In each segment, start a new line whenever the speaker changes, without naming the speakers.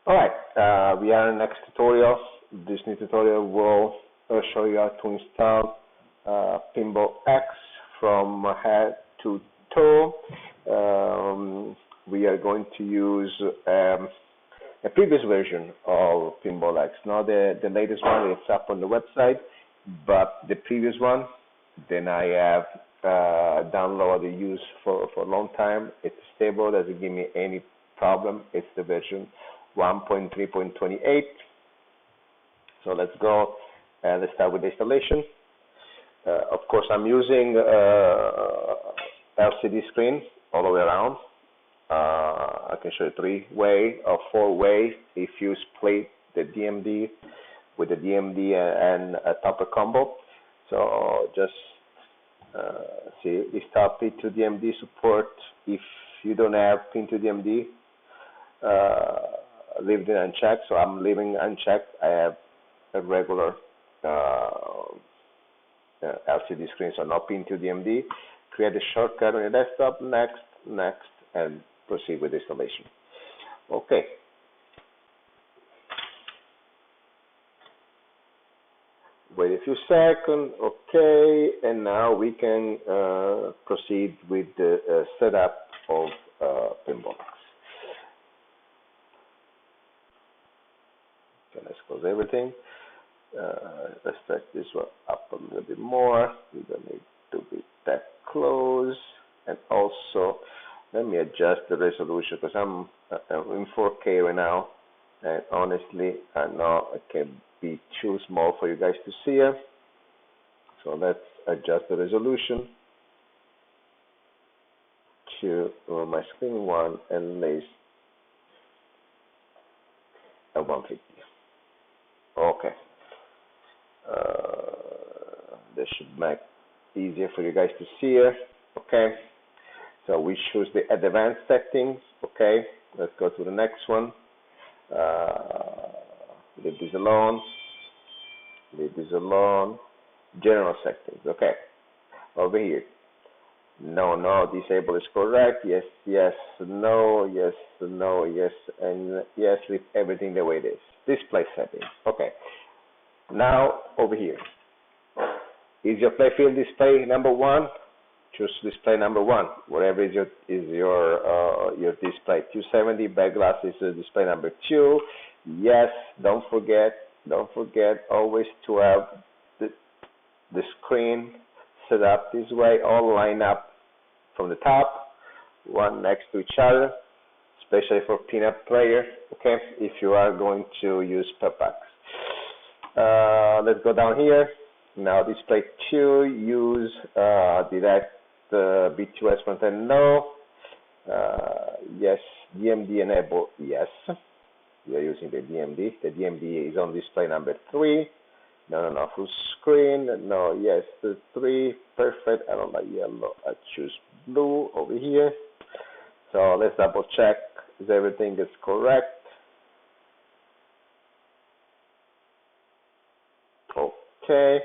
Alright, we are in the next tutorial. This new tutorial will show you how to install PinballX from head to toe. We are going to use a previous version of PinballX, not the latest one. It's up on the website, but the previous one, then I have downloaded, used for a long time. It's stable, doesn't give me any problem. It's the version 1.3.28. So let's go and let's start with the installation. Of course, I'm using LCD screen all the way around. I can show you 3-way or 4-way if you split the DMD with the DMD and a topper combo. So just see, install P to DMD support. If you don't have pin to DMD, leave it unchecked. So I'm leaving unchecked. I have a regular LCD screen, so no pin to DMD. Create a shortcut on your desktop. Next, and proceed with installation. Okay. Wait a few seconds. Okay, and now we can proceed with the setup of PinballX. Okay, let's close everything. Let's stretch this one up a little bit more. We don't need to be that close. And also, let me adjust the resolution because I'm in 4K right now. And honestly, I know it can be too small for you guys to see it. So let's adjust the resolution to my screen 1 and lace at 150. Okay. This should make it easier for you guys to see it. Okay. So we choose the advanced settings. Okay. Let's go to the next one. Leave this alone. Leave this alone. General settings. Okay. Over here. No, disable is correct. Yes, no, yes, no, yes, and yes, leave everything the way it is. Display settings. Okay. Now over here. Is your Playfield display number 1? Choose display number 1. Whatever is your display. 270 Backglass is display number 2. Yes. Don't forget always to have the screen set up this way, all line up from the top, one next to each other, especially for peanut player. Okay, if you are going to use PinballX. Let's go down here. Now display 2, use direct B2S front end. No. Yes. DMD enable. Yes. We are using the DMD. The DMD is on display number 3. No. Full screen. No. Yes. The 3. Perfect. I don't like yellow. I choose blue over here. So let's double check if everything is correct. Okay.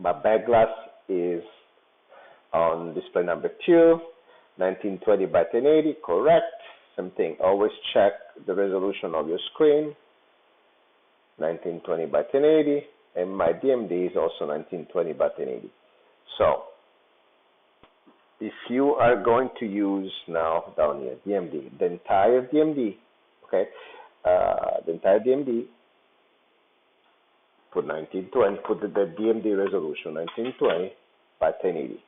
But Backglass is on display number 2, 1920 by 1080, correct. Same thing, always check the resolution of your screen, 1920 by 1080, and my DMD is also 1920 by 1080. So, if you are going to use now down here, DMD, the entire DMD, okay, the entire DMD, put 1920, put the DMD resolution 1920 by 1080.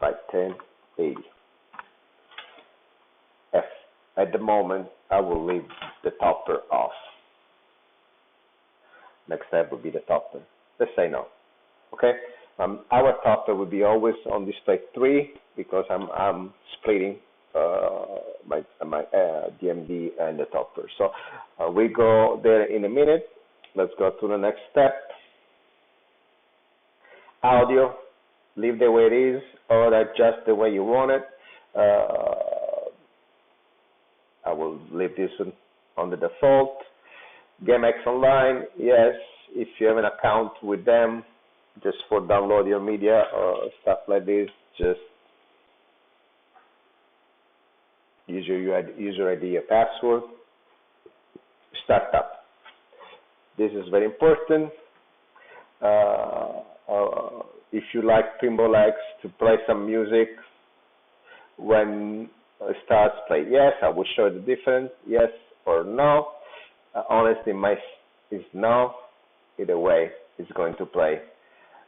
By 1080. At the moment, I will leave the topper off. Next step will be the topper. Let's say no. Okay. Our topper will be always on display 3 because I'm splitting my DMD and the topper. So we go there in a minute. Let's go to the next step. Audio, leave the way it is or adjust the way you want it. I will leave this one on the default. GameX Online, yes. If you have an account with them, just for download your media or stuff like this, just use your user ID, your password, start up. This is very important. If you like PinballX to play some music when it starts, play yes. I will show the difference, yes or no. Honestly, my is no. Either way, it's going to play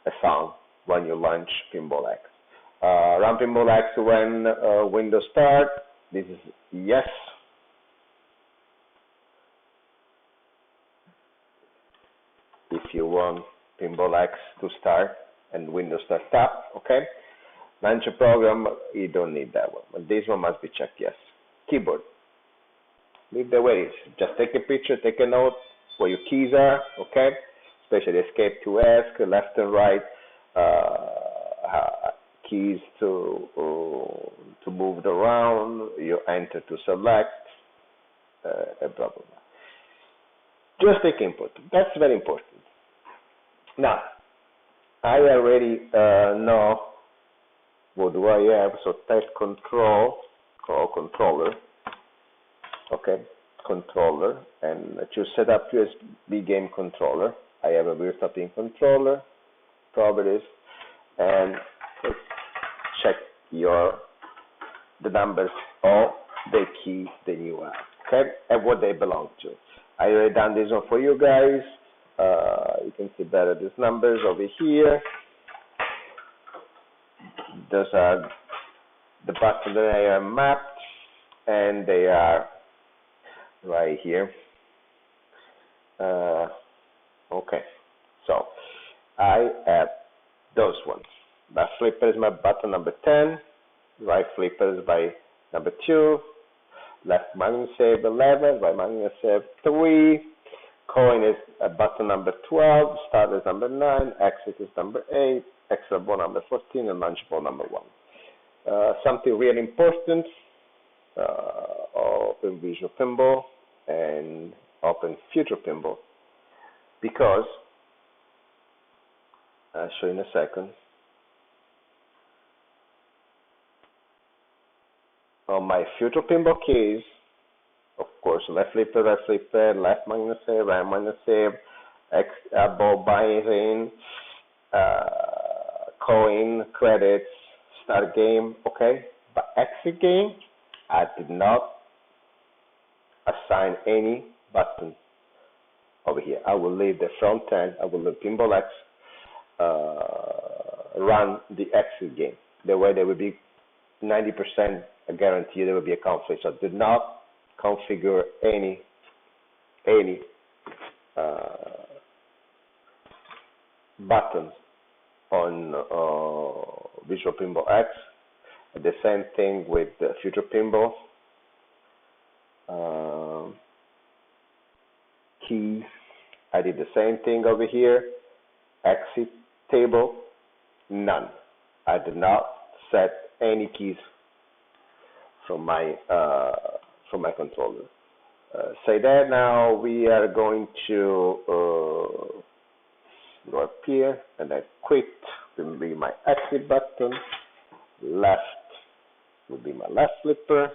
a song when you launch PinballX. Run PinballX when Windows start. This is yes. If you want PinballX to start and Windows start up, okay. Launch a program, you don't need that one, but this one must be checked yes. Keyboard, leave the way it is. Just take a picture, take a note where your keys are, okay. Especially escape to ask, left and right, keys to move around, you enter to select, blah blah blah. Just take input. That's very important. Now, I already know what do I have. So type controller, okay, controller, and choose set up USB game controller. I have a built-in controller, properties, and check the numbers of the key that you have, okay, and what they belong to. I already done this one for you guys. You can see better these numbers over here. Those are the buttons that are mapped, and they are right here. Okay, so I have those ones. Left flipper is my button number 10. Right flipper is by number 2. Left manual save 11. Right manual save 3. Coin is button number 12. Start is number 9. Exit is number 8. Extra ball number 14 and launch ball number 1. Something really important, open Visual Pinball and open Future Pinball, because I'll show you in a second. On my Future Pinball keys, of course, left flipper, left minus save, right minus save, ball buying, coin, credits, start game, okay? But exit game, I did not assign any button over here. I will leave the front end, I will leave PinballX run the exit game. The way there will be 90% I guarantee there will be a conflict. So did not configure any buttons on Visual PinballX. The same thing with the Future Pinball. Keys, I did the same thing over here. Exit table, none. I did not set any keys from my controller. Say that now we are going to go up here, and I quit will be my exit button. Left will be my left flipper.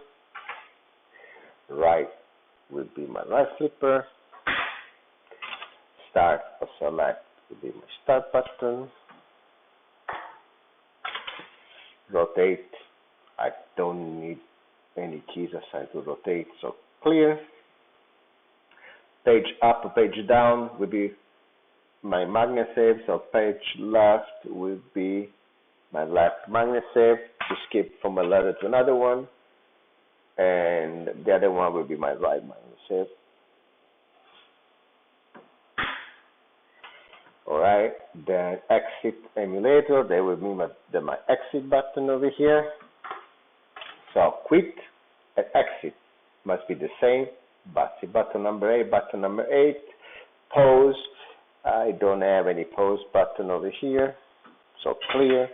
Right will be my right flipper. Start or select will be my start button. Rotate, I don't need any keys assigned to rotate, so clear. Page up or page down will be my magnet save, so page left will be my left magnet save to skip from a letter to another one, and the other one will be my right magnet save. Alright, then exit emulator, there will be my exit button over here. So quit and exit must be the same. But see button number 8, button number 8. Pause, I don't have any pause button over here. So clear.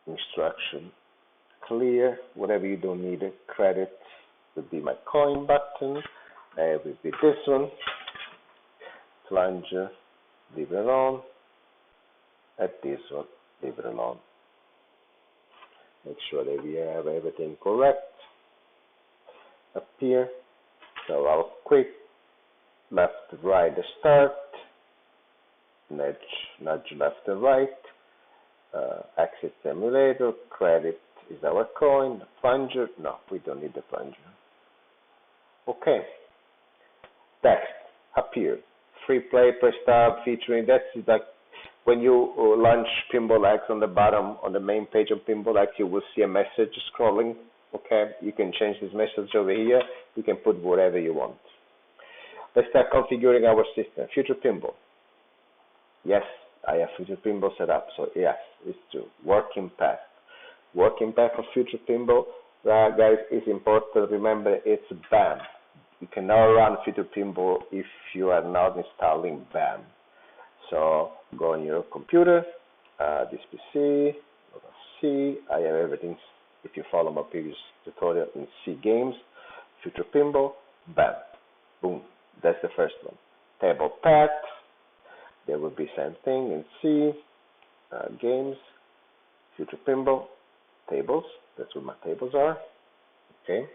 Instruction, clear. Whatever you don't need a credit would be my coin button. It will be this one. Plunger, leave it alone. At this one, leave it alone. Make sure that we have everything correct up here. So I'll click left, right, the start, nudge left and right, exit simulator, credit is our coin, the plunger, no, we don't need the plunger. Okay, text up here, free play per stop featuring, that's like when you launch PinballX on the bottom, on the main page of PinballX, you will see a message scrolling. Okay, you can change this message over here. You can put whatever you want. Let's start configuring our system. Future Pinball. Yes, I have Future Pinball set up. So yes, it's true. Working path. Working path of Future Pinball, guys, is important. Remember, it's BAM. You cannot run Future Pinball if you are not installing BAM. So go on your computer, this PC, C. I have everything. If you follow my previous tutorial in C games, Future Pinball, BAM, boom. That's the first one. Table path. There will be same thing in C games, Future Pinball, tables. That's what my tables are. Okay.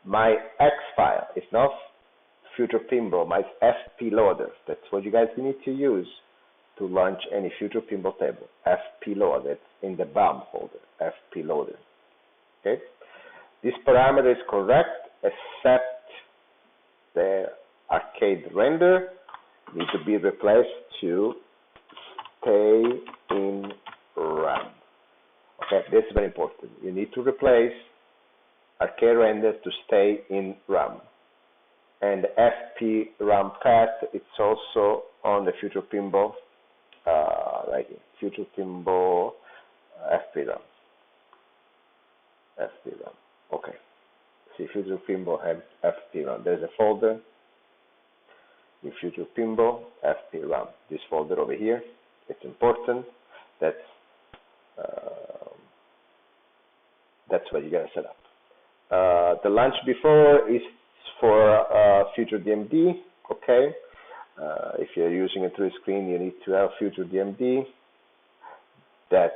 My X file is not Future Pinball, my FP loader. That's what you guys need to use to launch any Future Pinball table. FP loader. It's in the BAM folder. FP loader. Okay. This parameter is correct, except the arcade render needs to be replaced to stay in RAM. Okay, this is very important. You need to replace arcade render to stay in RAM. And the FP RAM path, it's also on the Future Pinball, right here. Future Pinball FP RAM. FP RAM. Okay. See, Future Pinball have FP RAM. There's a folder in Future Pinball FP RAM. This folder over here, it's important. That's what you gotta set up. The launch before is for Future DMD. Okay. If you're using a 3D screen, you need to have Future DMD. That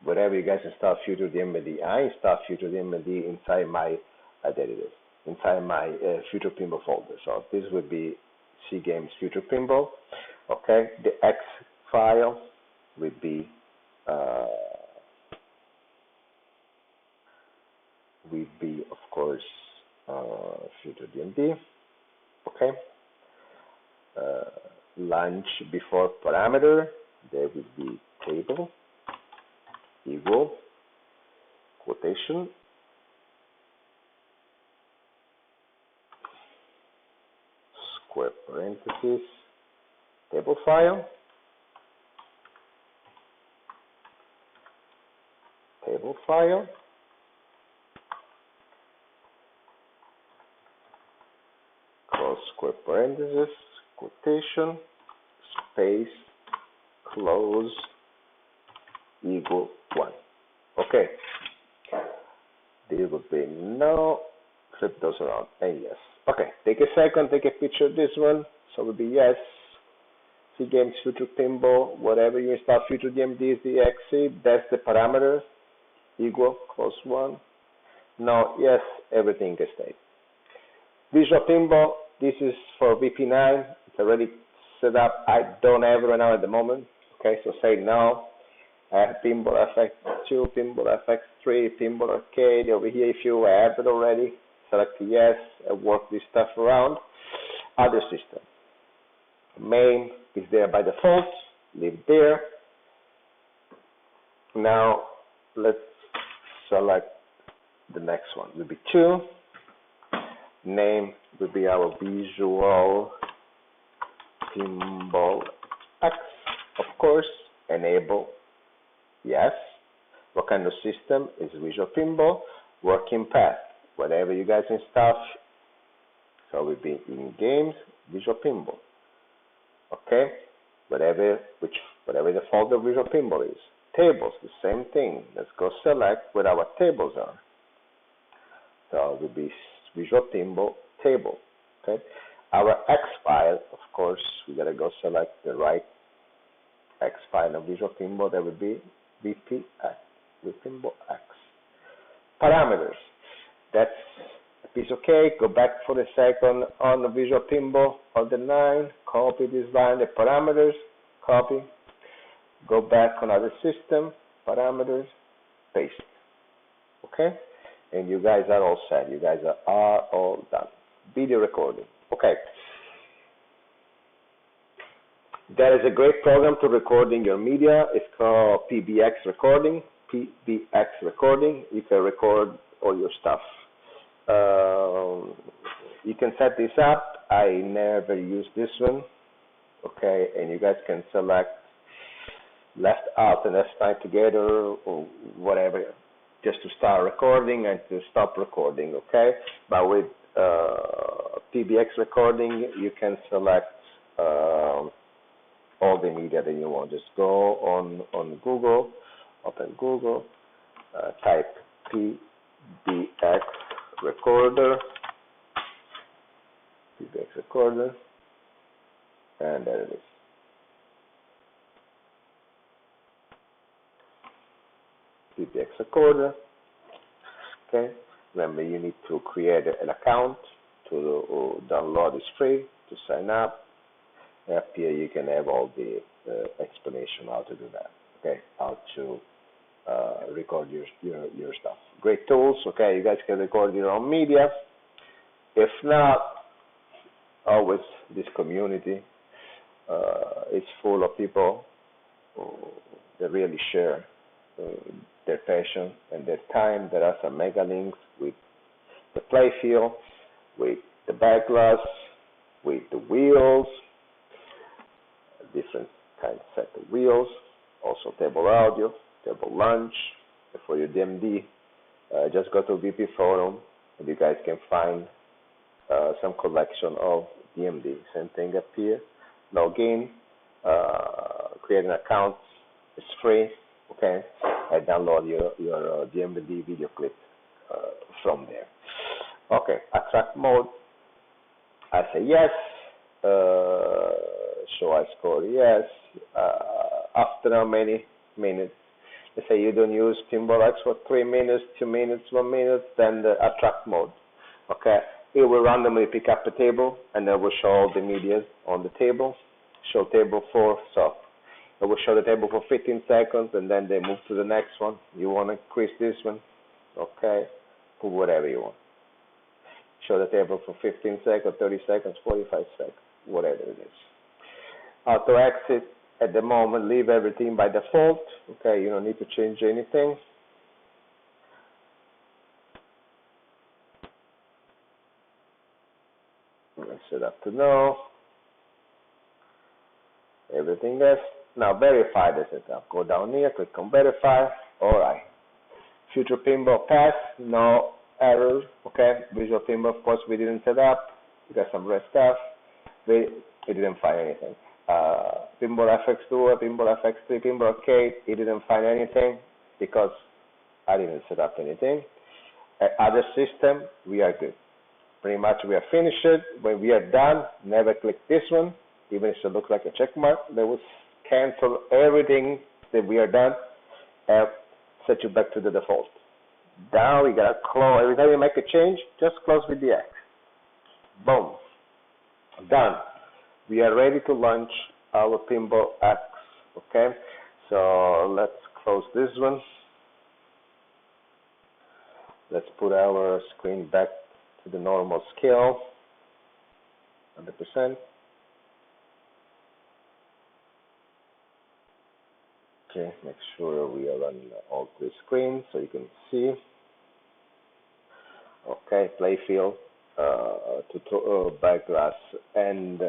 whatever you guys install Future DMD, I install Future DMD inside my there it is, inside my Future Pinball folder. So this would be C Games Future Pinball. Okay, the X file would be of course Future DMD. Okay. Launch before parameter, there will be table equal quotation square parentheses table file close square parentheses quotation space close equal 1. Okay. There will be no, flip those around, and yes. Okay, take a second, take a picture of this one. So it will be yes. C Games Future Pinball, whatever you install Future DMD is the XC, that's the parameter, equal, close 1. No, yes, everything is stayed. Visual Pinball, this is for VP9, it's already set up. I don't have it right now at the moment. Okay, so say no. I have Pinball FX2, Pinball FX3, Pinball Arcade. Over here, if you have it already, select yes and work this stuff around. Other system. Main is there by default. Leave it there. Now, let's select the next one. Will be 2. Name will be our Visual PinballX, of course. Enable. Yes. What kind of system is Visual Pinball? Working path. Whatever you guys install. So we'll be in games, Visual Pinball. Okay. Whatever the folder Visual Pinball is. Tables, the same thing. Let's go select where our tables are. So it will be Visual Pinball table. Okay. Our X file, of course, we gotta go select the right X file of Visual Pinball. That would be VPX. with PinballX. Parameters. That's a piece of cake. Go back for a second on the Visual Pinball on the 9. Copy this line, the parameters. Copy. Go back on other system. Parameters. Paste. Okay? And you guys are all set. You guys are all done. Video recording. Okay. There is a great program to recording your media. It's called PBX Recording. PBX Recording. You can record all your stuff. You can set this up. I never use this one. Okay, and you guys can select left out and left side together or whatever, just to start recording and to stop recording. Okay, but with PBX Recording, you can select all the media that you want. Just go on Google, open Google, type PBX Recorder, PBX Recorder, and there it is. PBX Recorder. Okay. Remember, you need to create an account to download. It's free to sign up. Up here you can have all the explanation how to do that. Okay, how to record your stuff. Great tools. Okay, you guys can record your own media. If not, always this community is full of people that really share their passion and their time. There are some mega links with the Playfield, with the Backglass, with the wheels, different kind of set of wheels, also table audio, table lunch for your DMD. Just go to VP Forum and you guys can find some collection of DMD. Same thing up here. Log in, create an account. It's free. Okay, and download your DMD video clip from there. Okay, attract mode. I say yes. Show I score yes. After how many minutes? Let's say you don't use PinballX for 3 minutes, 2 minutes, 1 minute, then the attract mode. Okay, it will randomly pick up the table and it will show all the media on the table. Show table 4, so it will show the table for 15 seconds and then they move to the next one. You want to increase this one? Okay, put whatever you want. Show the table for 15 seconds, 30 seconds, 45 seconds, whatever it is. Auto exit at the moment, leave everything by default. Okay, you don't need to change anything. Set up to no. Everything is. Now verify the setup. Go down here, click on verify. Alright. Future pinball pass, no errors. Okay. Visual pinball, of course, we didn't set up. We got some red stuff. We didn't find anything. Pinball FX2, Pinball FX3, Pinball Arcade, it didn't find anything because I didn't set up anything. Other system, we are good. Pretty much we are finished. When we are done, never click this one, even if it looks like a check mark. They will cancel everything that we are done and set you back to the default. Now we gotta close. Every time you make a change, just close with the X. Boom. Done. We are ready to launch our PinballX. Okay, so let's close this one. Let's put our screen back to the normal scale, 100%. Okay, make sure we are running all three screens so you can see. Okay, Playfield, Backglass, and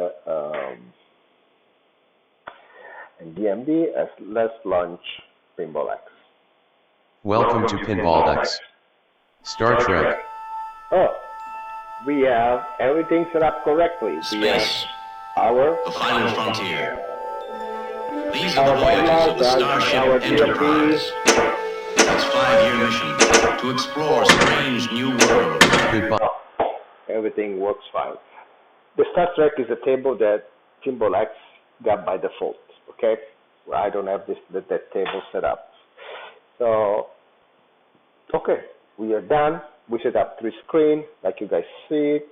DMD. Let's launch PinballX.
Welcome to PinballX. Star Trek.
Oh, we have everything set up correctly.
Space,
our
the final frontier. These
our
are the voyages of the
our
Starship
DMD.
Enterprise. Its 5-year mission to explore strange new worlds.
Goodbye.
Everything works fine. The Star Trek is a table that PinballX got by default. Okay, I don't have that table set up. So Okay, we are done. We set up 3 screen, like you guys see it.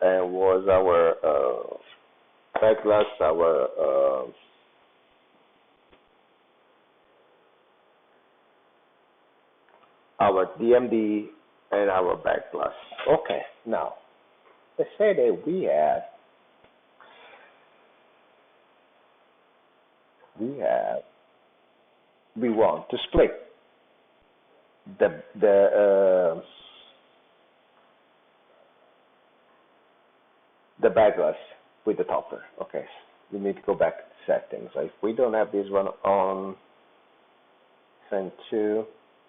And was our Backglass, our DMD, and our Backglass. Okay, now let's say that we want to split the Backglass with the topper. Okay, we need to go back to settings. So if we don't have this one on, send to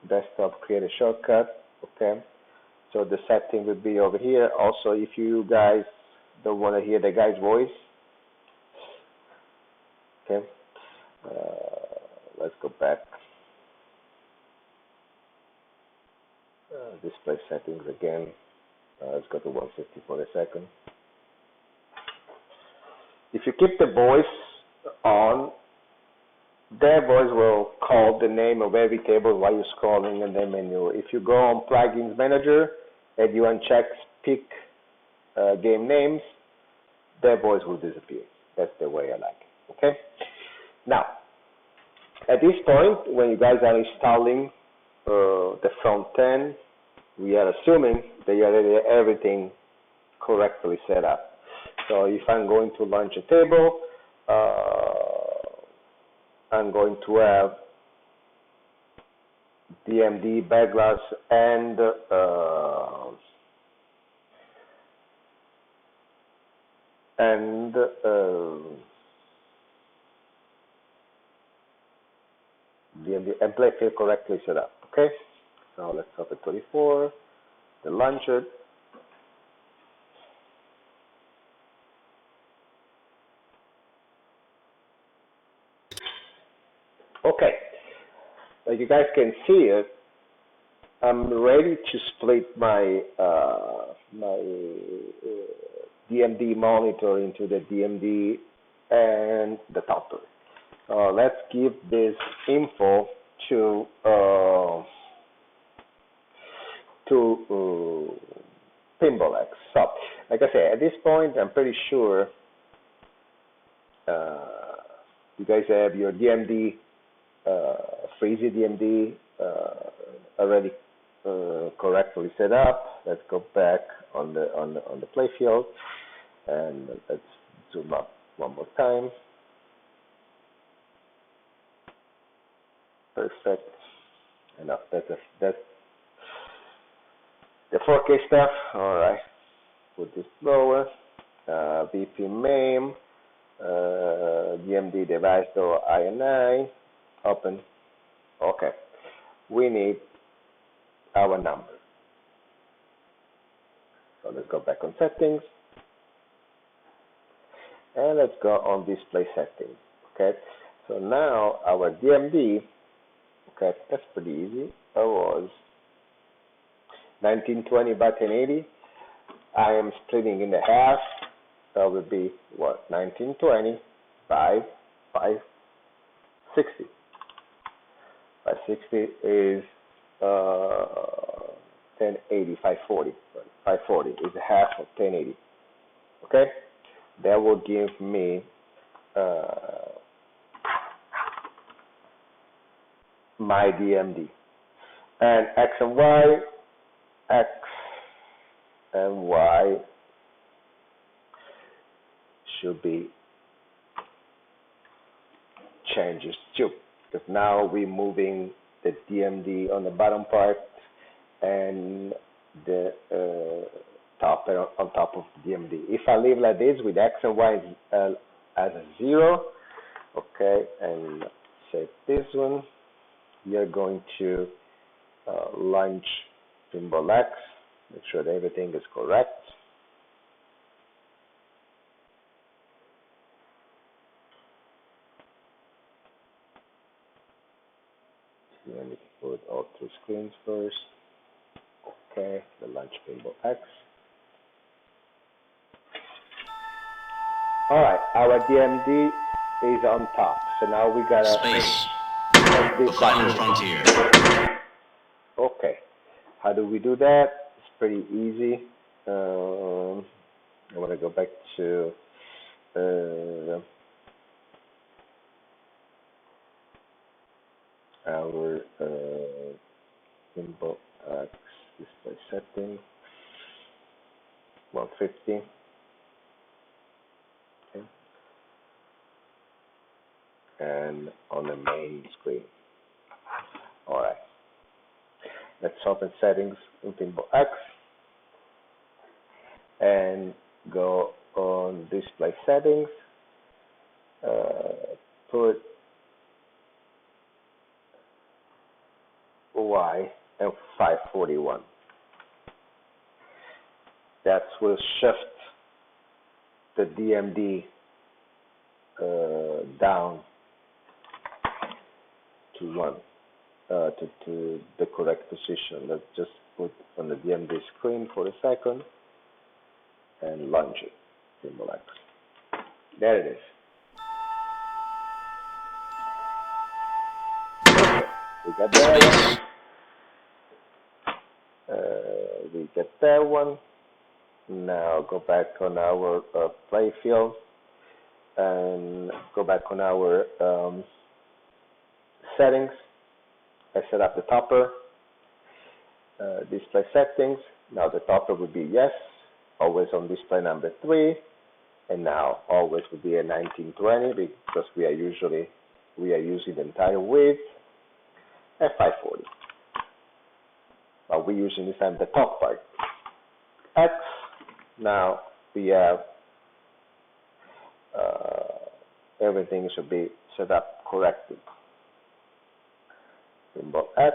desktop, create a shortcut. Okay, so the setting would be over here. Also, if you guys don't want to hear the guy's voice, okay, let's go back. Display settings again. Let's go to 150 for a second. If you keep the voice on, their voice will call the name of every table while you're scrolling in the menu. If you go on Plugins Manager and you uncheck Speak Game Names, their voice will disappear. That's the way I like it. Okay? Now, at this point, when you guys are installing the front end, we are assuming that you already have everything correctly set up. So if I'm going to launch a table, I'm going to have DMD, Backglass, and DMD and Playfield correctly set up. Okay, so let's open 24, the launcher. Okay, like you guys can see it, I'm ready to split my DMD monitor into the DMD and the topper. Let's give this info to PinballX. So, like I said, at this point, I'm pretty sure you guys have your DMD, Freezy DMD already correctly set up. Let's go back on the Playfield and let's zoom up one more time. Perfect. Enough. That's the 4K stuff. All right. Put this lower. BP MAME. DMD device door INI. Open. Okay. We need our number. So let's go back on settings. And let's go on display settings. Okay. So now our DMD, okay, that's pretty easy. It was 1920 by 1080. I am splitting in the half. That would be what? 1920 by 560. 560 is 1080, 540. 540 is half of 1080. Okay? That will give me my DMD. And X and Y should be changes too, because now we're moving the DMD on the bottom part and the top on top of the DMD. If I leave like this with X and Y as a 0, okay, and save this one, we are going to launch PinballX. Make sure that everything is correct. I need to put all 3 screens first. Okay, the launch PinballX. All right, our DMD is on top. So now we gotta
Space. the final frontier.
Okay. How do we do that? It's pretty easy. I want to go back to our PinballX display setting 150. Okay. And on the main screen. All right. Let's open settings in PinballX and go on display settings. Put Y and 541. That will shift the DMD down to 1, to the correct position. Let's just put on the DMD screen for a second and launch it, PinballX. There it is. We got that one. We get that one. Now go back on our Playfield and go back on our settings. I set up the topper, display settings. Now the topper would be yes, always on display number 3, and now always would be a 1920 because we are using the entire width at 540. But we're using this time the top part. X. Now we have everything should be set up correctly. PinballX.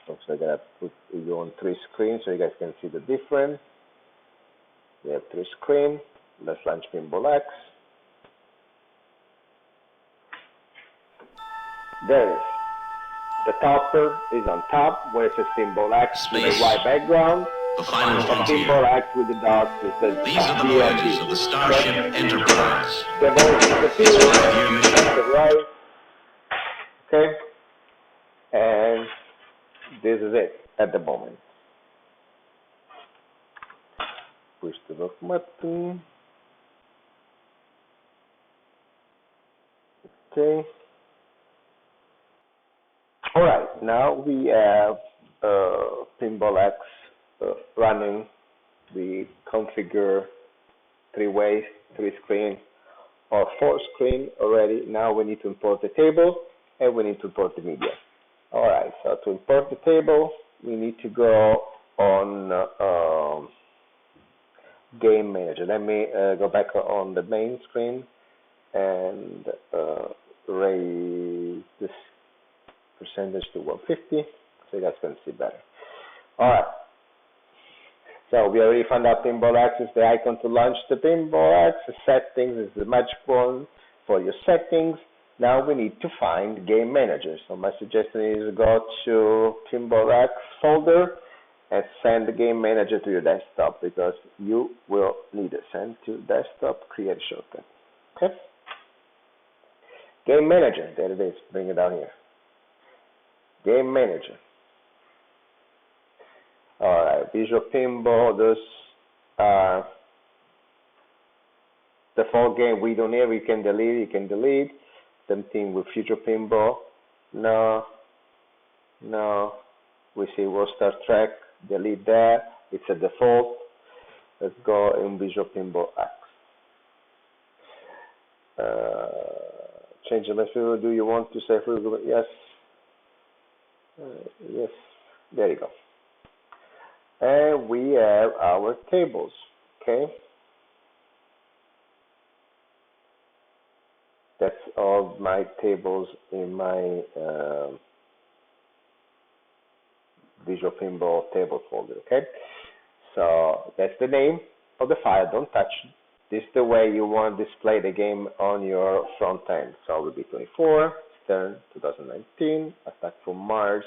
So I gotta put you on 3 screens so you guys can see the difference. We have 3 screens. Let's launch PinballX. There it is. The topper is on top where it says PinballX with a white background.
The final frontier.
PinballX with the dots with the
These are the voyages of the Starship Enterprise.
The voyage disappears.
Its 5-year mission.
That's the right. Okay. And this is it at the moment. Push the lock button. Okay. All right. Now we have PinballX running. We configure 3 ways, 3 screen or 4 screen already. Now we need to import the table and we need to import the media. All right, so to import the table, we need to go on Game Manager. Let me go back on the main screen and raise this percentage to 150 so you guys can see better. All right. So we already found out PinballX is the icon to launch the PinballX. The settings is the magic wand for your settings. Now we need to find Game Manager. So my suggestion is go to PinballX folder and send the Game Manager to your desktop because you will need it. Send to desktop, create a shortcut. Okay? Game Manager, there it is. Bring it down here. Game Manager. All right, Visual Pinball, those are the full game we don't have. You can delete. Same thing with Future Pinball. No. We see World Star Trek, delete that. It's a default. Let's go in Visual Pinball X. Change the method. Do you want to say yes? Yes. There you go. And we have our tables, okay? That's all my tables in my Visual Pinball table folder, okay? So that's the name of the file, don't touch it. This is the way you want to display the game on your front end. So it will be 24, Stern, 2019, Attack from Mars.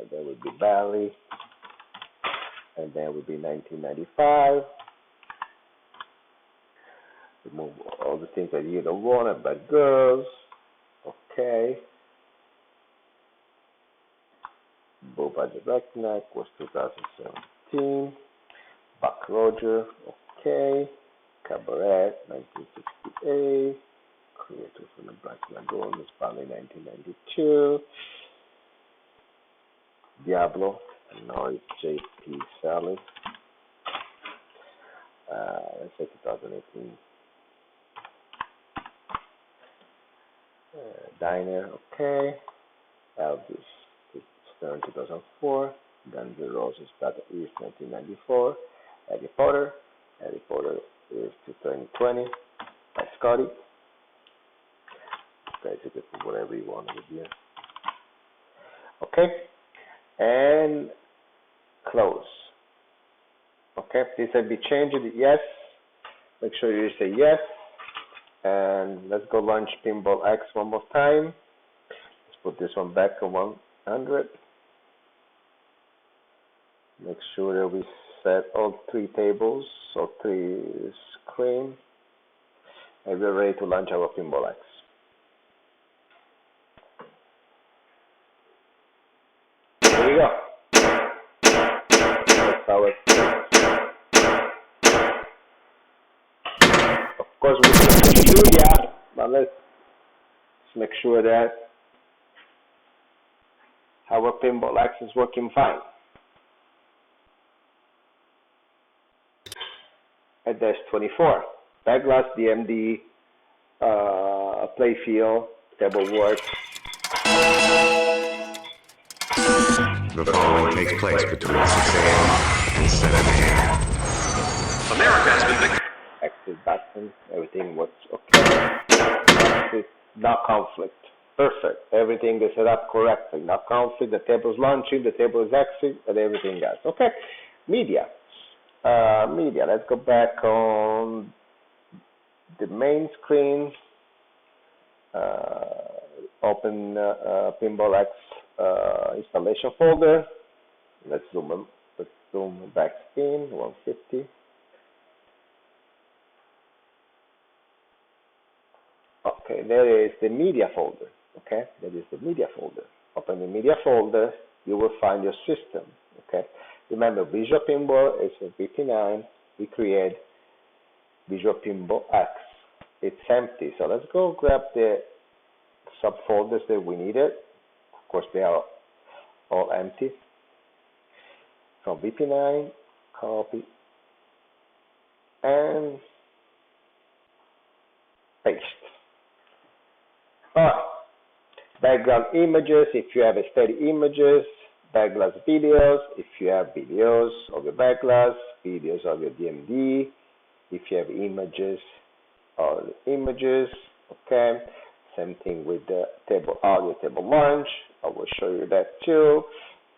There will be Bally, and then will be 1995, Remove all the things that you don't want, but girls. Okay. Boba the Black Neck was 2017. Buck Roger. Okay. Cabaret, 1968. Creator from the Black Lagoon was founded in 1992. Diablo, no, it's J.P. Sally. Let's say 2018. Diner, okay. Elvis, Stern, 2004. Guns N' Roses, Battle East, 1994. Eddie Potter is 2020. By Scotty. Okay, so you can put whatever you want over here. Okay, and close. Okay, this will be changed. Yes. Make sure you say yes. And let's go launch PinballX one more time. Let's put this one back to 100. Make sure that we set all 3 tables or 3 screens. And we're ready to launch our PinballX. There we go. That's how it is. Of course, we can do yeah, but let's make sure that our PinballX is working fine. At dash 24, Backglass, DMD, Playfield, table work.
The following takes place between 6 a.m. and 7 a.m. America has been victim.
Exit button, everything works okay. Exit, no conflict. Perfect. Everything is set up correctly. No conflict. The table is launching, the table is exit, and everything else. Okay. Media. Media. Let's go back on the main screen. Open PinballX installation folder. Let's zoom back in 150. Okay, there is the media folder. Okay, that is the media folder. Open the media folder, you will find your system. Okay, remember Visual Pinball is a VP9. We create Visual Pinball X. It's empty, so let's go grab the subfolders that we needed. Of course, they are all empty. From VP9, copy and paste. Alright, background images, if you have steady images, Backglass videos, if you have videos of your Backglass, videos of your DMD, if you have images, all the images, okay. Same thing with the table audio, table launch, I will show you that too.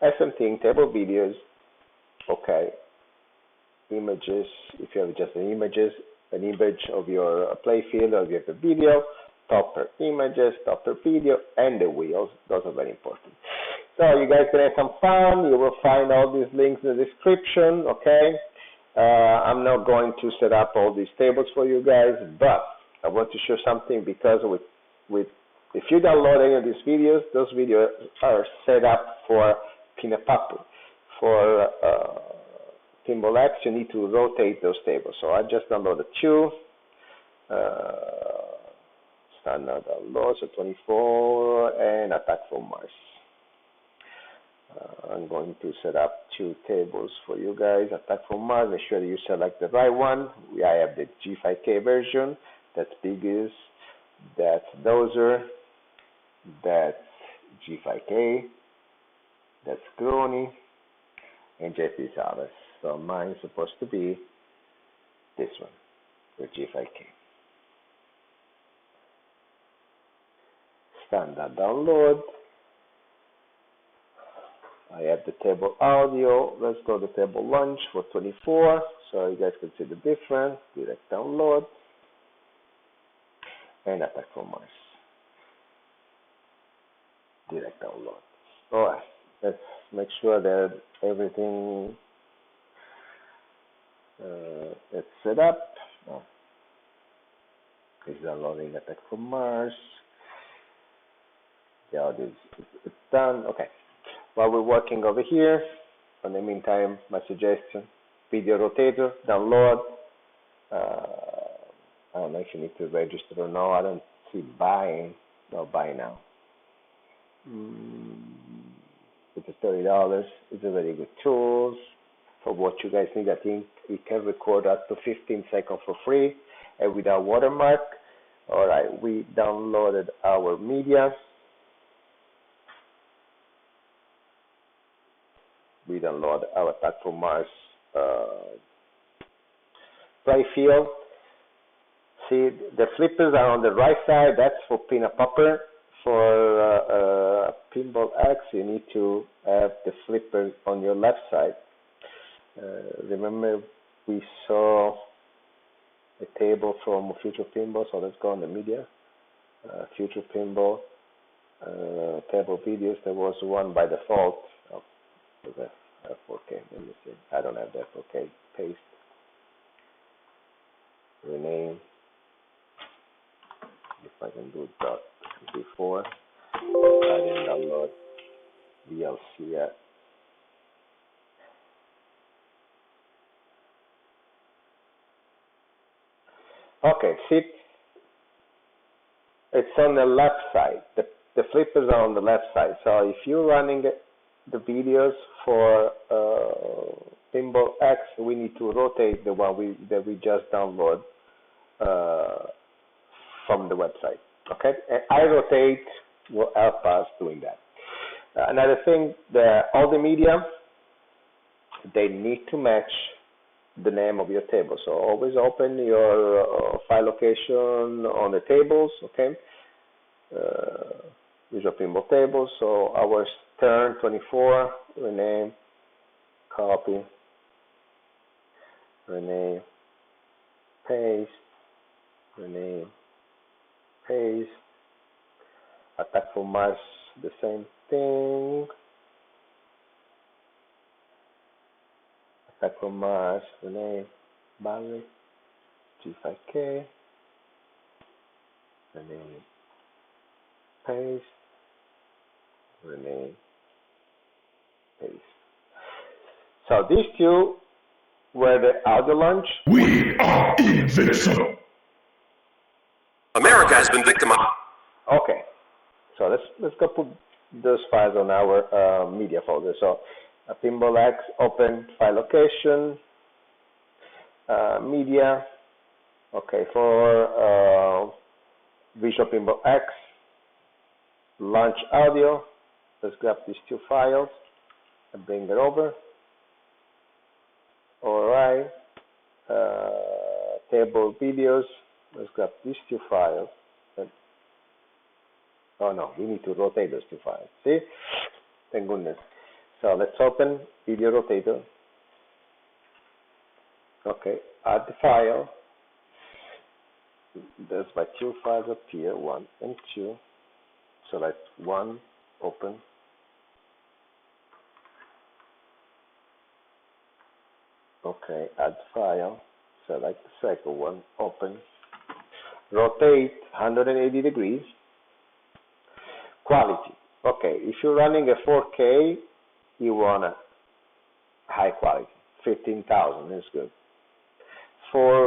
And same thing, table videos, okay. Images, if you have just an image of your Playfield or you have a video, topper images, topper video, and the wheels. Those are very important. So you guys can have some fun. You will find all these links in the description, okay? I'm not going to set up all these tables for you guys, but I want to show something because if you download any of these videos, those videos are set up for Peanut Puppet. For PinballX, you need to rotate those tables. So I just downloaded 2. Standard download, so 24, and Attack from Mars. I'm going to set up 2 tables for you guys. Attack from Mars, make sure that you select the right one. I have the G5K version. That's Biggest. That's Dozer. That's G5K. That's Crony. And JP Salas. So mine is supposed to be this one, the G5K. Standard download. I have the table audio. Let's go to table launch for 24 so you guys can see the difference. Direct download and Attack from Mars. Direct download. Alright, let's make sure that everything is set up. It's downloading Attack from Mars. The audio is done. Okay. While we're working over here, in the meantime, my suggestion, video rotator, download. I don't know if you need to register or no. I don't see buying. No, buy now. It's $30. It's a very good tool for what you guys need. I think it can record up to 15 seconds for free and without watermark. All right, we downloaded our media. We download our Attack from Mars Playfield. See, the flippers are on the right side. That's for pin a popper. For PinballX, you need to have the flipper on your left side. Remember, we saw a table from Future Pinball, so let's go on the media. Future Pinball, table videos. There was one by default. Oh, that's 4K. Let me see. I don't have that 4K. Paste. Rename. If I can do dot before. I didn't download VLC yet. Okay, see, it's on the left side. The flippers are on the left side. So if you're running the videos for PinballX, we need to rotate the one that we just download from the website. Okay, and I rotate will help us doing that. Another thing, all the media, they need to match the name of your table. So always open your file location on the tables, okay? Visual Pinball tables. So our Stern 24, rename, copy, rename, paste, rename, paste. Attack from Mars, the same thing. Attack from Mars, rename, Barry, G5K, rename, paste, rename, paste. So these two were the audio launch.
We are invincible. America has been victimized.
Okay, so let's go put those files on our media folder. So PinballX, open file location, media. Okay, for Visual PinballX, launch audio. Let's grab these two files and bring it over. All right, table videos. Let's grab these two files. Oh no, we need to rotate those two files. See? Thank goodness. So let's open video rotator. Okay, add the file. There's my two files up here, 1 and 2. Select 1, open. Okay, add file. Select the second one, open. Rotate 180 degrees. Quality. Okay, if you're running a 4K, you want a high quality. 15,000 is good. For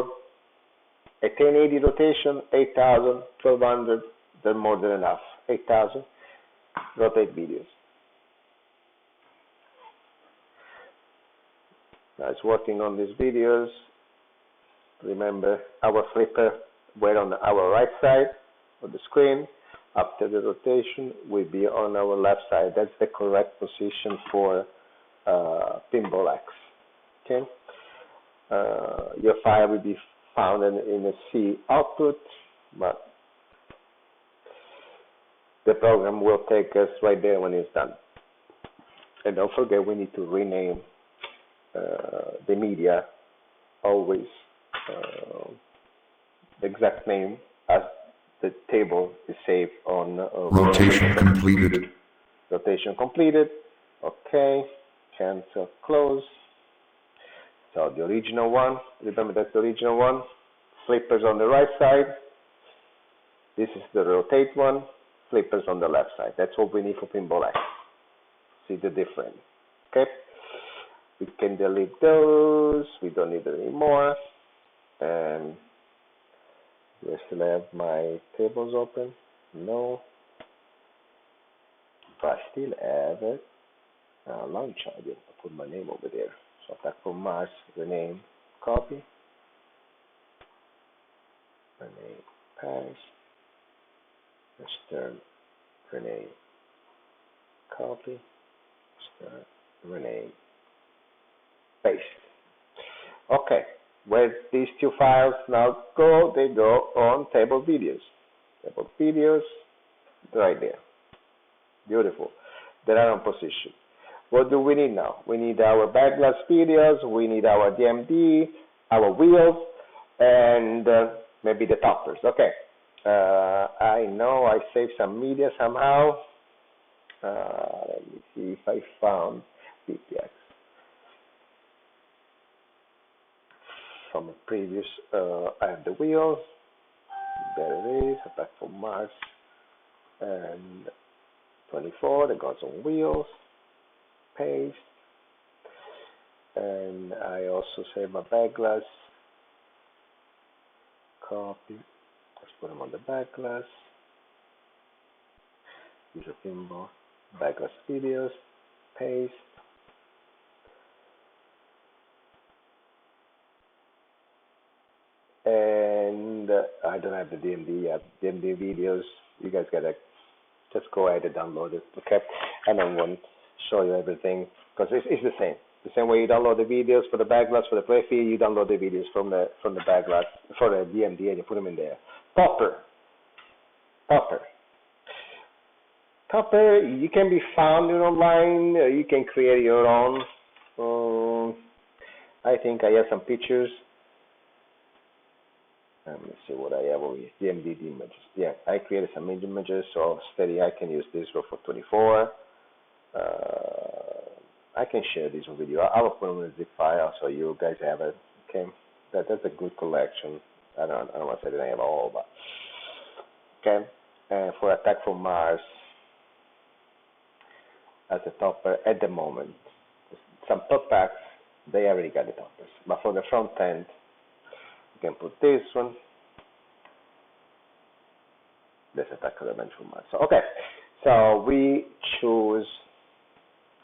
a 1080 rotation, 8,000, 1,200, they're more than enough. 8,000. Rotate videos. Now it's working on these videos. Remember, our flipper were on our right side of the screen. After the rotation, will be on our left side. That's the correct position for PinballX. Okay. Your file will be found in a C output, but the program will take us right there when it's done. And don't forget, we need to rename the media always the exact name as the table is saved on
Rotation completed.
Rotation completed. Okay. Cancel. Close. So the original one. Remember that's the original one. Flippers on the right side. This is the rotate one, flippers on the left side. That's what we need for PinballX. See the difference, okay? We can delete those, we don't need it anymore. And do I still have my tables open? No. But I still have it. Launch audio. I put my name over there. So attack from Mars, rename, copy. Rename, paste. Stern, rename, copy. Stern, rename, paste. Okay. Where these two files now go, they go on table videos. Table videos, right there. Beautiful. They are on position. What do we need now? We need our Backglass videos, we need our DMD, our wheels, and maybe the toppers. Okay. I know I saved some media somehow. Let me see if I found PinballX. From a previous, I have the wheels. There it is, attack from Mars. And 24, that goes on wheels. Paste. And I also save my Backglass. Copy. Let's put them on the Backglass. Use a pinball. Backglass videos. Paste. And I don't have the DMD yet. DMD videos, you guys gotta just go ahead and download it, okay? I don't want to show you everything because it's the same. The same way you download the videos for the Backglass, for the Playfield, you download the videos from the Backglass for the DMD and you put them in there. Topper, you can be found online. You can create your own. I think I have some pictures. Let me see what I have over here. DMD images. Yeah, I created some images, so steady. I can use this for 24. I can share this with you. I will put them in a zip file so you guys have it. Okay, that's a good collection. I don't want to say that I have all, but okay. And for Attack from Mars, as a topper at the moment, some top packs they already got the toppers, but for the front end. You can put this one. This attack element from Mars. So, okay, so we choose.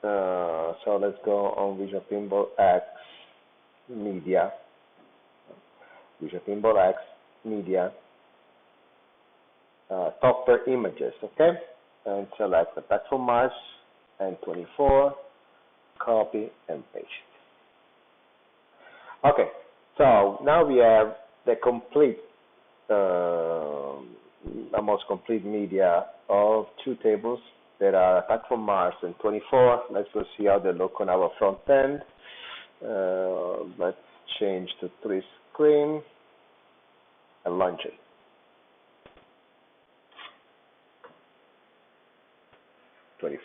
So let's go on Visual PinballX Media. Visual PinballX Media. Topper images. Okay, and select attack from Mars and 24. Copy and paste. Okay. So now we have the complete, almost complete media of two tables that are Attack from Mars and 24. Let's go see how they look on our front end. Let's change to 3 screen and launch it.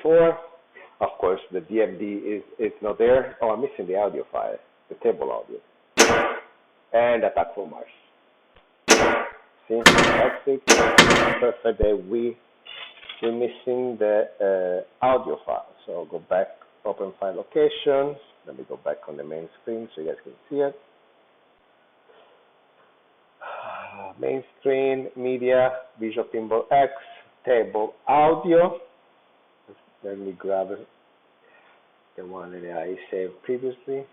.24. Of course, the DMD is not there. Oh, I'm missing the audio file, the table audio. And Attack from Mars. See, that's it. Perfect. We're missing the audio file. So go back, open file location. Let me go back on the main screen so you guys can see it. Main screen, media, Visual PinballX, table audio. Let me grab it. The one that I saved previously.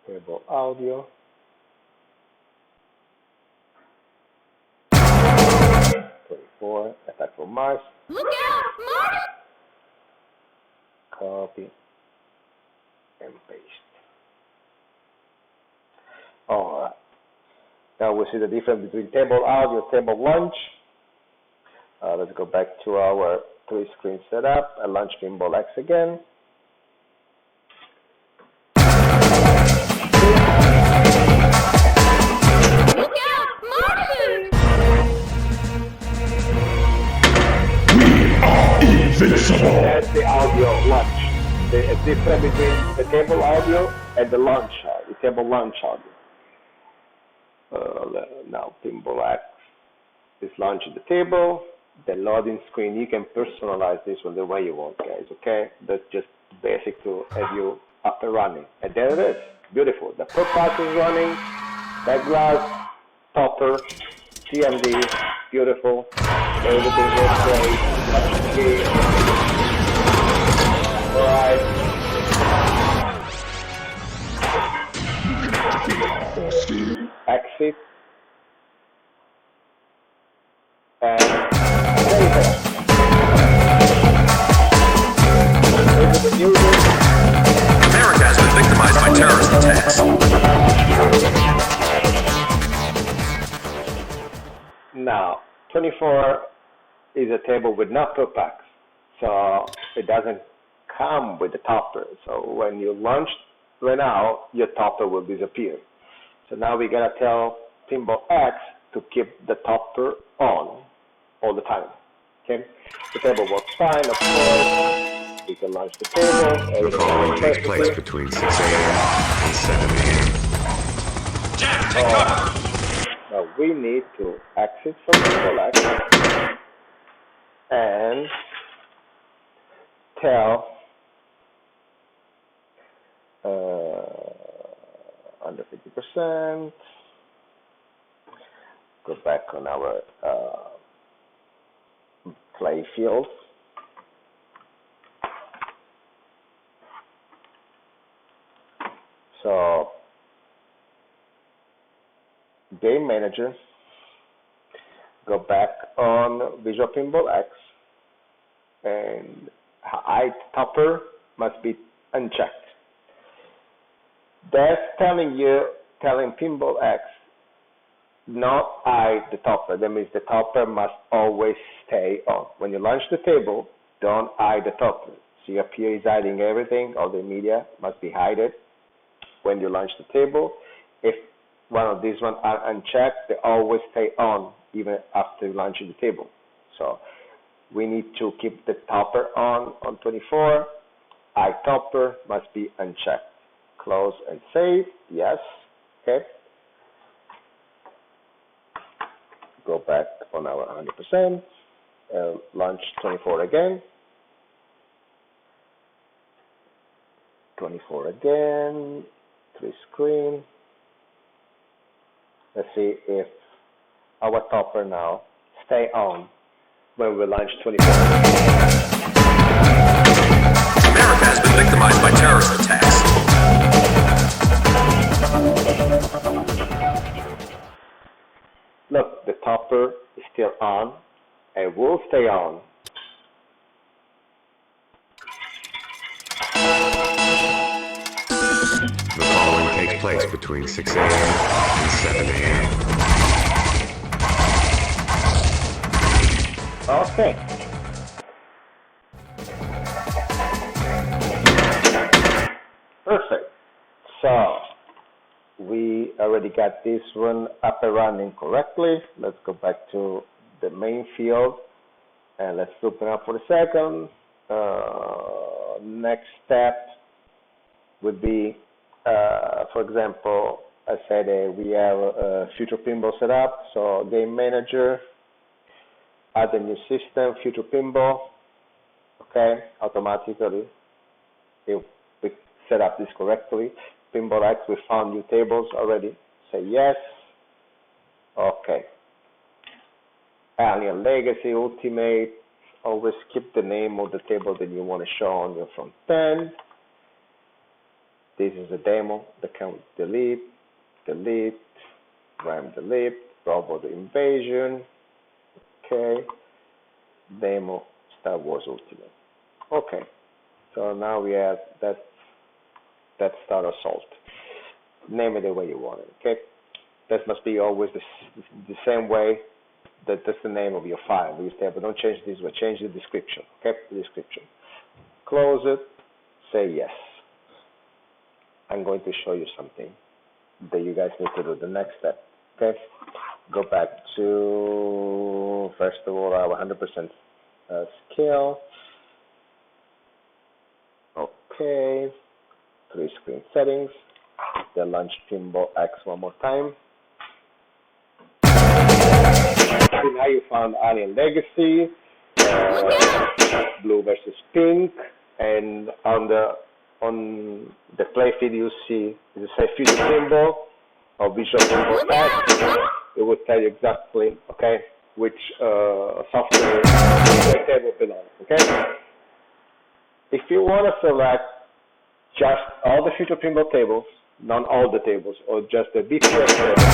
Table audio. 24, Attack from Mars.
Look out, Mars!
Copy and paste. Alright. Now we see the difference between table audio, table launch. Let's go back to our 3-screen setup. I launch PinballX again.
Look out, Martian!
That's the audio launch. The difference between the table audio and the launch audio, the table launch audio. Now PinballX is launch the table, the loading screen. You can personalize this one the way you want, guys, okay? That's just basic to have you up and running. And there it is. Beautiful. The pop-up is running. Backglass, topper, DMD, beautiful. Everything is great. Alright. Exit. And save it.
America has been victimized by terrorist attacks.
Now, 24 is a table with no pop-ups, so it doesn't come with the topper. So when you launch right now, your topper will disappear. So now we gotta tell PinballX to keep the topper on all the time. Okay, the table works fine, of course. We can launch the table.
The following takes place between 6 a.m. and 7 a.m.
Jack, take cover!
Now we need to exit from PinballX and tell under 50%. Go back on our Playfield. So Game Manager. Go back on Visual PinballX, and hide topper must be unchecked. That's telling PinballX not hide the topper. That means the topper must always stay on. When you launch the table, don't hide the topper. See up here is hiding everything. All the media must be hidden when you launch the table. If one of these ones are unchecked, they always stay on even after launching the table. So we need to keep the topper on 24. Hide topper must be unchecked. Close and save. Yes. Okay. Go back on our 100%. Launch 24 again. 24 again. 3 screen. Let's see if our topper now stay on when we launch 24.
America has been victimized by terrorist attacks.
Look, the topper is still on and will stay on.
The following takes place between 6 a.m. and 7 a.m.
Okay. Perfect. So we already got this one up and running correctly. Let's go back to the main field and let's open up for a second. Next step would be, for example, I said we have a future pinball set up. So game manager, add a new system, future pinball. Okay, automatically if we set up this correctly. PinballX, we found new tables already. Say yes. Okay. Alien Legacy, Ultimate. Always keep the name of the table that you want to show on your front end. This is a demo. The count delete, RAM delete, Robot Invasion. Okay. Demo Star Wars Ultimate. Okay. So now we have that Star Assault. Name it the way you want it. Okay. That must be always the same way. That's the name of your file. You say, but don't change this, but change the description. Okay, the description. Close it. Say yes. I'm going to show you something that you guys need to do. The next step. Okay. Go back to first of all our 100% scale. Okay. 3 screen settings. Then launch PinballX one more time. Now you found on Alien Legacy, blue versus pink, and on the Playfield you see it say Future Pinball or Visual Pinball X. It will tell you exactly, okay, which software the table belongs. Okay. If you want to select just all the Future Pinball tables, not all the tables, or just the BPS tables,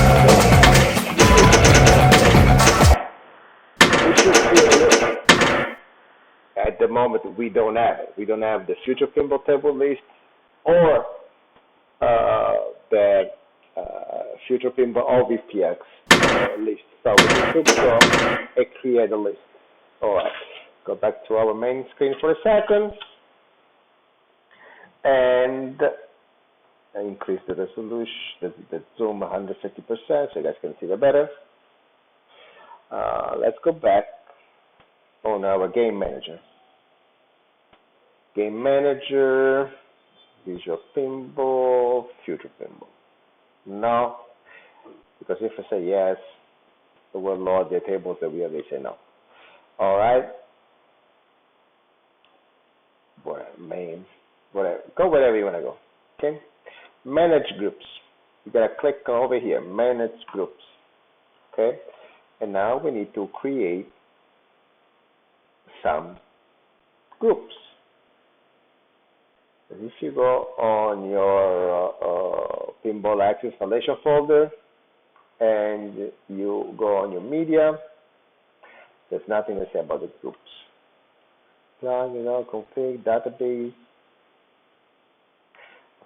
we should see a list. At the moment, we don't have it. We don't have the Future Pinball table list or the Future Pinball or VPX list. So we need to go and create a list. All right. Go back to our main screen for a second. And increase the resolution, the zoom 150% so you guys can see it better. Let's go back on our game manager. Game manager, Visual Pinball, Future Pinball. No, because if I say yes, it will load the tables that we already say no. All right. Whatever. Go wherever you want to go. Okay. Manage groups. You gotta click over here. Manage groups. Okay. And now we need to create some groups. And if you go on your PinballX installation folder and you go on your media, there's nothing to say about the groups. Config, database.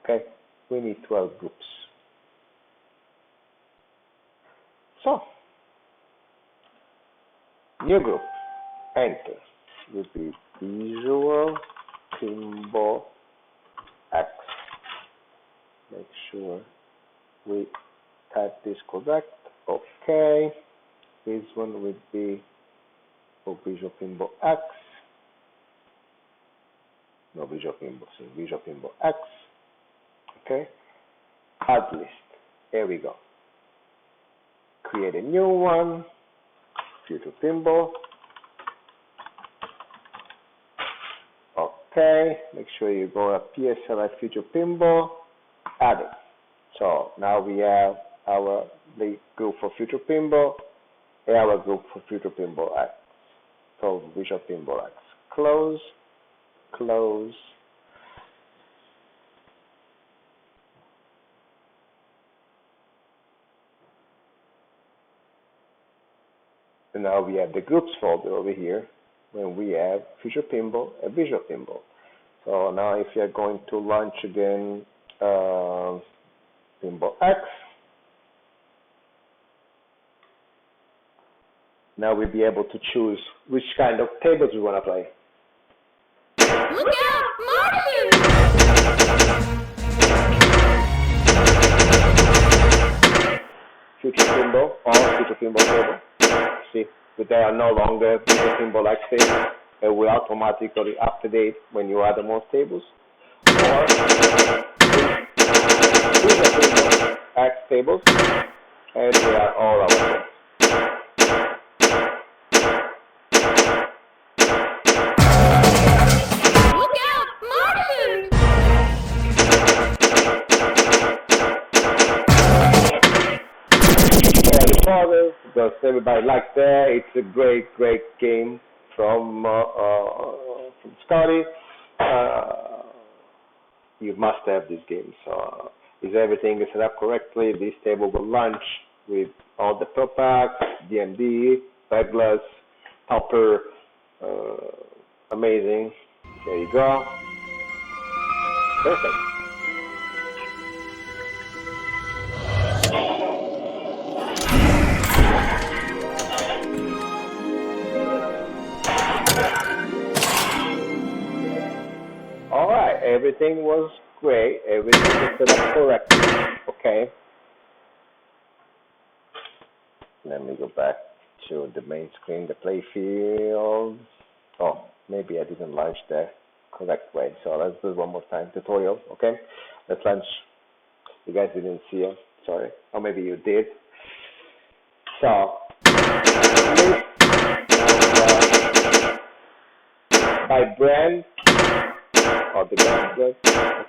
Okay, we need 12 groups. So, new group, enter, would be Visual PinballX. Make sure we type this correct. Okay, this one would be for Visual PinballX. No, Visual PinballX. Okay, add list. Here we go. Create a new one. Future Pinball. Okay, make sure you go up here, select Future Pinball, add it. So now we have our group for Future Pinball and our group for Future Pinball X. So Visual Pinball X. Close. And now we have the groups folder over here when we have Future Pinball and Visual Pinball. So now if you're going to launch again Pinball X, now we'll be able to choose which kind of tables we want to play.
Look out, Martian!
Future Pinball, all Future Pinball tables. See, but they are no longer Visual PinballX tables. It will automatically update when you add more tables. Or Visual PinballX tables, and they are all our tables.
Look out, Martian!
Because everybody likes that. It's a great game from Scotty. You must have this game. So if everything is set up correctly, this table will launch with all the top packs, DMD, Backglass, topper. Amazing. There you go. Perfect. Alright, everything was great. Everything was set up correctly. Okay. Let me go back to the main screen, the Playfield. Oh, maybe I didn't launch the correct way. So let's do it one more time. Tutorial, okay? Let's launch. You guys didn't see it. Sorry. Or maybe you did. So, list by brand of the glasses.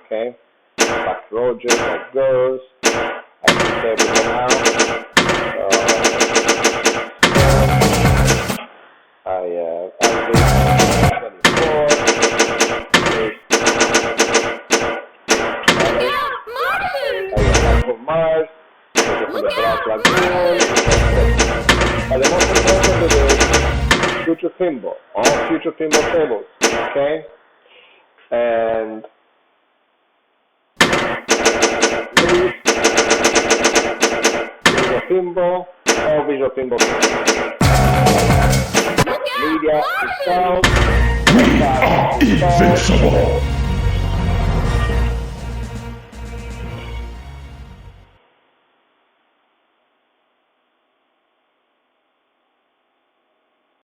Okay. Back Roger, back Girls. I can say everything now. I have this 24.
Martian!
For Mars, for the Black Lagoon, but the most important is future pinball, all future pinball tables, okay? And visual pinball, all visual pinball. Media itself,
We are invincible.